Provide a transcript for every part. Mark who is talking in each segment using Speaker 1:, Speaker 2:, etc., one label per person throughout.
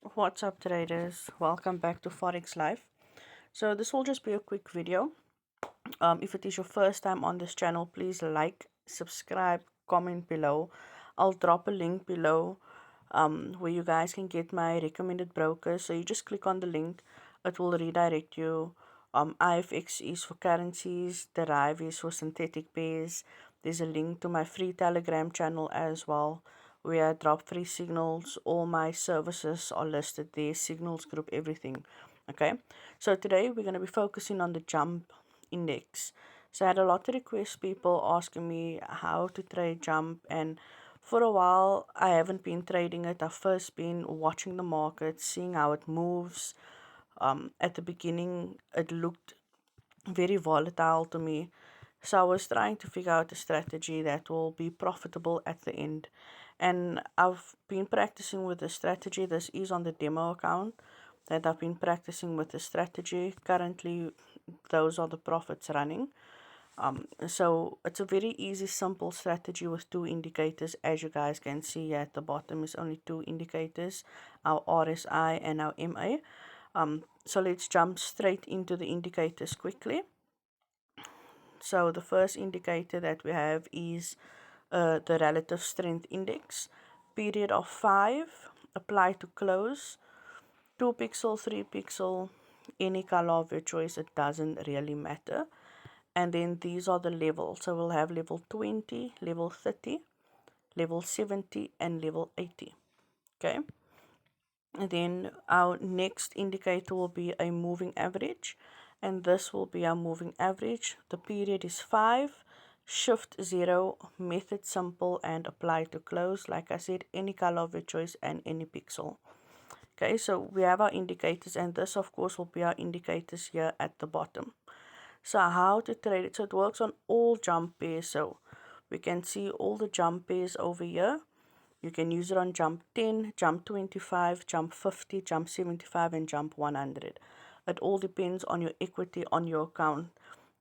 Speaker 1: What's up, traders? Welcome back to Forex Life. So this will just be a quick video. If it is your first time on this channel, please like, subscribe, comment below. I'll drop a link below where you guys can get my recommended brokers. So you just click on the link, it will redirect you. IFX is for currencies, Derive is for synthetic pairs. There's a link to my free Telegram channel as well, where I drop free signals. All my services are listed there, signals, group, everything. Okay, so today we're going to be focusing on the jump index. So I had a lot of requests, people asking me how to trade jump, and for a while I haven't been trading it. I've first been watching the market, seeing how it moves. At the beginning it looked very volatile to me, so I was trying to figure out a strategy that will be profitable at the end. And I've been practicing with the strategy. This is on the demo account that I've been practicing with the strategy. Currently those are the profits running. So it's a very easy, simple strategy with two indicators. As you guys can see at the bottom is only two indicators, our RSI and our MA. So let's jump straight into the indicators quickly. So the first indicator that we have is the relative strength index. Period of 5, apply to close. 2 pixel, 3 pixel, any color of your choice, it doesn't really matter. And then these are the levels. So we'll have level 20, level 30, level 70, and level 80. Okay. And then our next indicator will be a moving average, and this will be our moving average. The period is 5, shift 0, method simple, and apply to close. Like I said, any color of your choice and any pixel. Okay, so we have our indicators, and this of course will be our indicators here at the bottom. So how to trade it? So it works on all jump pairs. So we can see all the jump pairs over here. You can use it on jump 10, jump 25, jump 50, jump 75, and jump 100. It all depends on your equity on your account.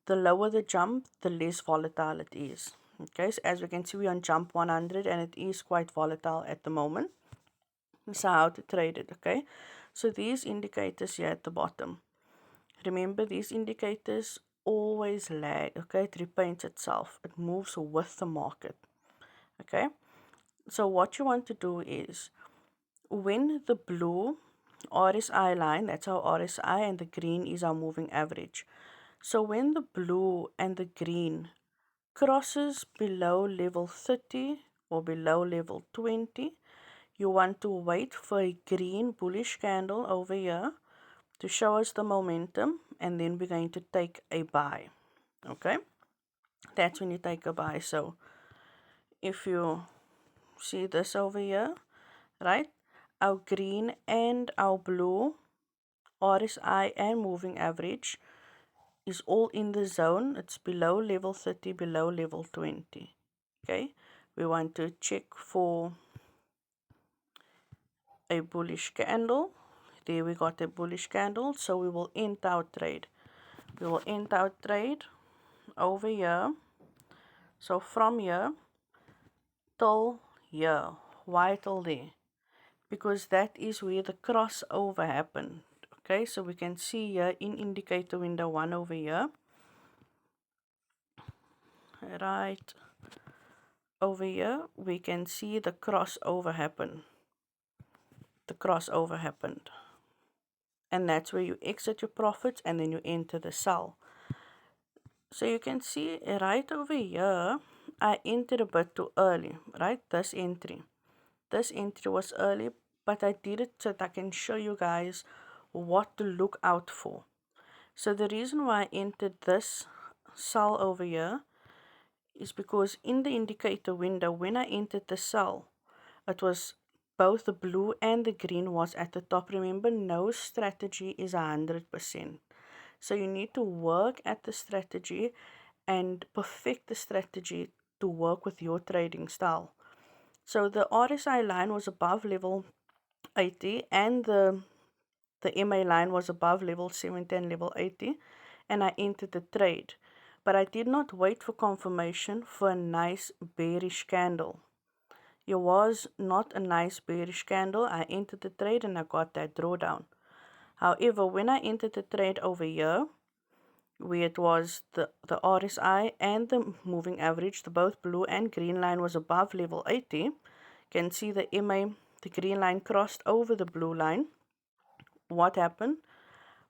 Speaker 1: The lower the jump, the less volatile it is. Okay, so as we can see, we're on jump 100 and it is quite volatile at the moment. So how to trade it, okay? So these indicators here at the bottom. Remember, these indicators always lag, okay? It repaints itself. It moves with the market, okay? So what you want to do is, when the blue RSI line, that's our RSI, and the green is our moving average. So when the blue and the green crosses below level 30 or below level 20, you want to wait for a green bullish candle over here to show us the momentum, and then we're going to take a buy. Okay, that's when you take a buy. So if you see this over here, right, our green and our blue RSI and moving average is all in the zone. It's below level 30, below level 20. Okay, we want to check for a bullish candle. There we got a bullish candle, so we will end our trade. We will end our trade over here. So from here till here. Why till there? Because that is where the crossover happened. Okay, so we can see here in indicator window 1 over here, right over here, we can see the crossover happen. The crossover happened, and that's where you exit your profits and then you enter the sell. So you can see right over here, I entered a bit too early, right? This entry was early, but I did it so that I can show you guys what to look out for. So the reason why I entered this sell over here is because in the indicator window, when I entered the sell, it was both the blue and the green was at the top. Remember, no strategy is 100%. So you need to work at the strategy and perfect the strategy to work with your trading style. So the RSI line was above level 80 and the MA line was above level 70 and level 80, and I entered the trade. But I did not wait for confirmation for a nice bearish candle. It was not a nice bearish candle. I entered the trade and I got that drawdown. However, when I entered the trade over here, where it was the RSI and the moving average, the both blue and green line was above level 80, you can see the MA, the green line crossed over the blue line. What happened?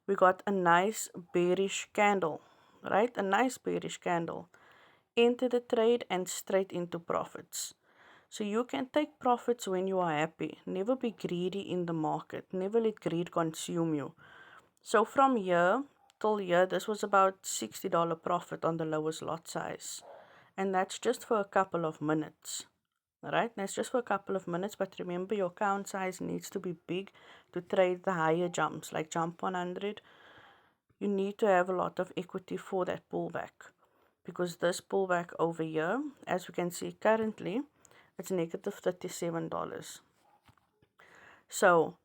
Speaker 1: We got a nice bearish candle, right? A nice bearish candle. Enter the trade and straight into profits. So you can take profits when you are happy. Never be greedy in the market. Never let greed consume you. So from here till here, this was about $60 profit on the lowest lot size. And that's just for a couple of minutes. Right? That's just for a couple of minutes, but remember your account size needs to be big to trade the higher jumps, like jump 100. You need to have a lot of equity for that pullback. Because this pullback over here, as we can see currently, it's negative $37. So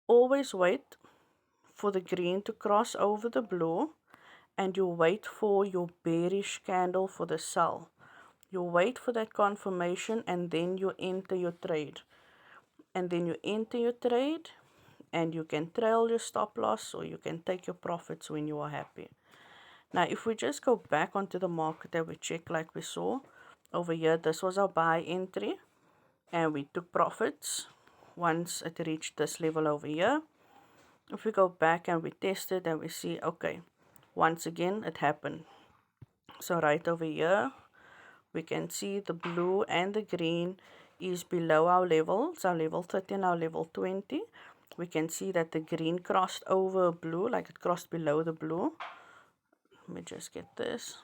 Speaker 1: always wait for the green to cross over the blue, and you wait for your bearish candle for the sell. You wait for that confirmation, and then you enter your trade. And then you enter your trade, and you can trail your stop loss, or you can take your profits when you are happy. Now, if we just go back onto the market and we check like we saw over here, this was our buy entry, and we took profits once it reached this level over here. If we go back and we test it and we see, okay, once again it happened. So right over here, we can see the blue and the green is below our levels, our level 30 and our level 20. We can see that the green crossed over blue, like it crossed below the blue. Let me just get this.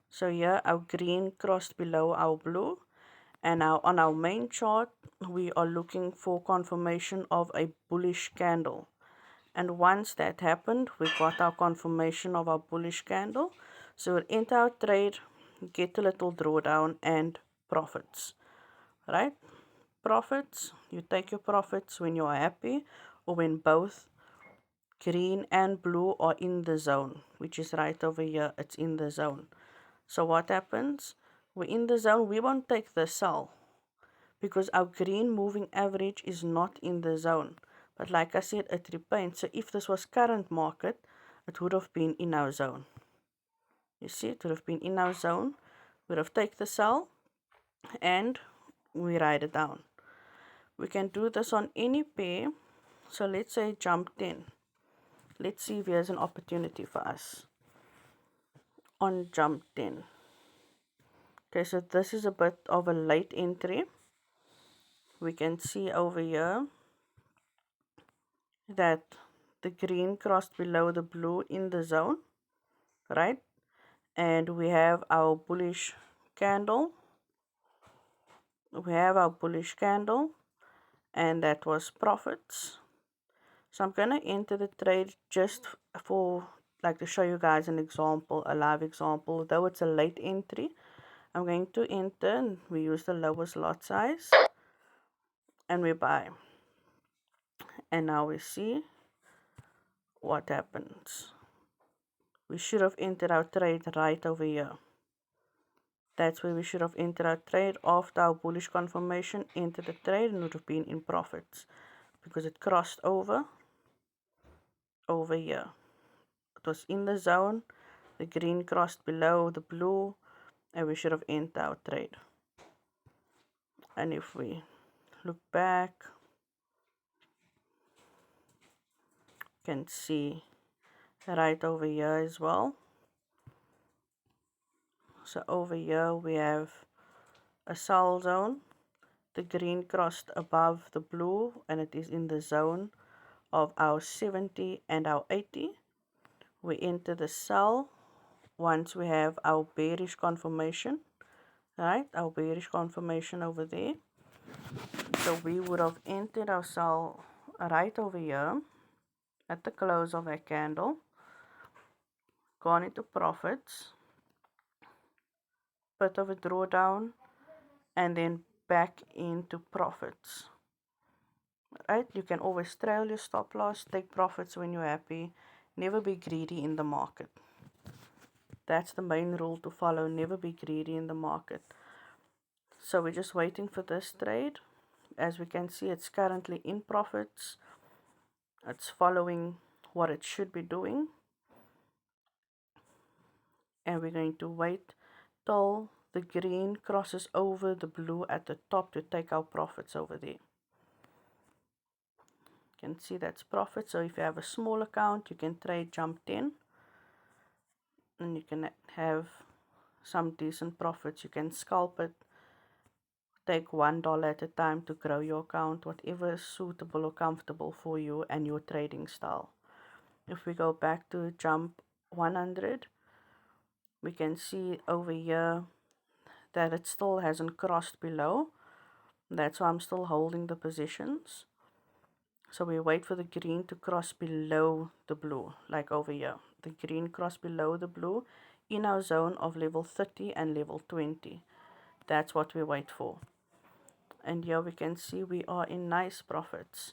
Speaker 1: So here our green crossed below our blue, and now on our main chart we are looking for confirmation of a bullish candle. And once that happened, we got our confirmation of our bullish candle. So we'll enter our trade, get a little drawdown, and profits. Right? Profits, you take your profits when you are happy, or when both green and blue are in the zone, which is right over here. It's in the zone. So what happens? We're in the zone. We won't take the sell because our green moving average is not in the zone. But like I said, it remains. So if this was current market, it would have been in our zone. You see, it would have been in our zone. We would have taken the sell and we ride it down. We can do this on any pair. So let's say jump 10. Let's see if there's an opportunity for us on jump 10. Okay, so this is a bit of a late entry. We can see over here that the green crossed below the blue in the zone, right? And we have our bullish candle. We have our bullish candle, and that was profits. So I'm going to enter the trade just for, like, to show you guys an example, a live example. Though it's a late entry, I'm going to enter, and we use the lowest lot size, and we buy. And now we see what happens. We should have entered our trade right over here. That's where we should have entered our trade. After our bullish confirmation, entered the trade, and would have been in profits because it crossed over here. It was in the zone. The green crossed below the blue, and we should have entered our trade. And if we look back, you can see right over here as well. So over here we have a sell zone. The green crossed above the blue, and it is in the zone of our 70 and our 80. We enter the sell once we have our bearish confirmation, right? Our bearish confirmation over there. So we would have entered our sell right over here at the close of that candle, gone into profits, bit of a drawdown, and then back into profits. Right? You can always trail your stop loss, take profits when you're happy. Never be greedy in the market. That's the main rule to follow. Never be greedy in the market. So we're just waiting for this trade. As we can see, it's currently in profits. It's following what it should be doing, and we're going to wait till the green crosses over the blue at the top to take our profits over there. You can see that's profit. So if you have a small account, you can trade jump 10 and you can have some decent profits. You can scalp it, take $1 at a time to grow your account, whatever is suitable or comfortable for you and your trading style. If we go back to jump 100, we can see over here that it still hasn't crossed below. That's why I'm still holding the positions. So we wait for the green to cross below the blue, like over here. The green cross below the blue in our zone of level 30 and level 20. That's what we wait for. And here we can see we are in nice profits.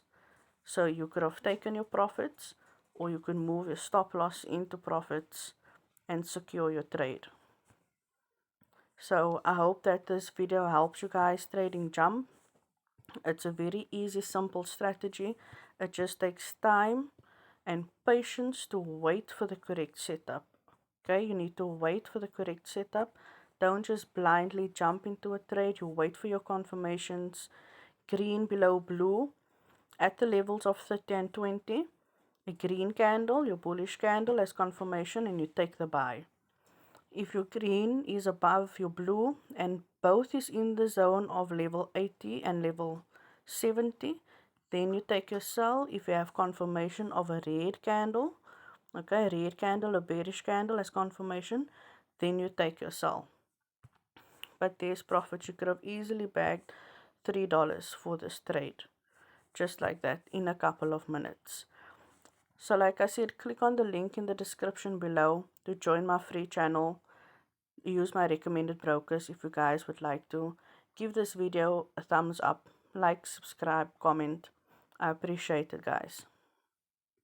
Speaker 1: So you could have taken your profits, or you could move your stop loss into profits and secure your trade. So I hope that this video helps you guys trading jump. It's a very easy, simple strategy. It just takes time and patience to wait for the correct setup. Okay, you need to wait for the correct setup. Don't just blindly jump into a trade. You wait for your confirmations. Green below blue at the levels of 30 and 20. A green candle, your bullish candle, as confirmation, and you take the buy. If your green is above your blue and both is in the zone of level 80 and level 70, then you take your sell. If you have confirmation of a red candle, okay, red candle, a bearish candle as confirmation, then you take your sell. But there's profit. You could have easily bagged $3 for this trade, just like that, in a couple of minutes. So like I said, click on the link in the description below to join my free channel. Use my recommended brokers if you guys would like to. Give this video a thumbs up, like, subscribe, comment. I appreciate it, guys.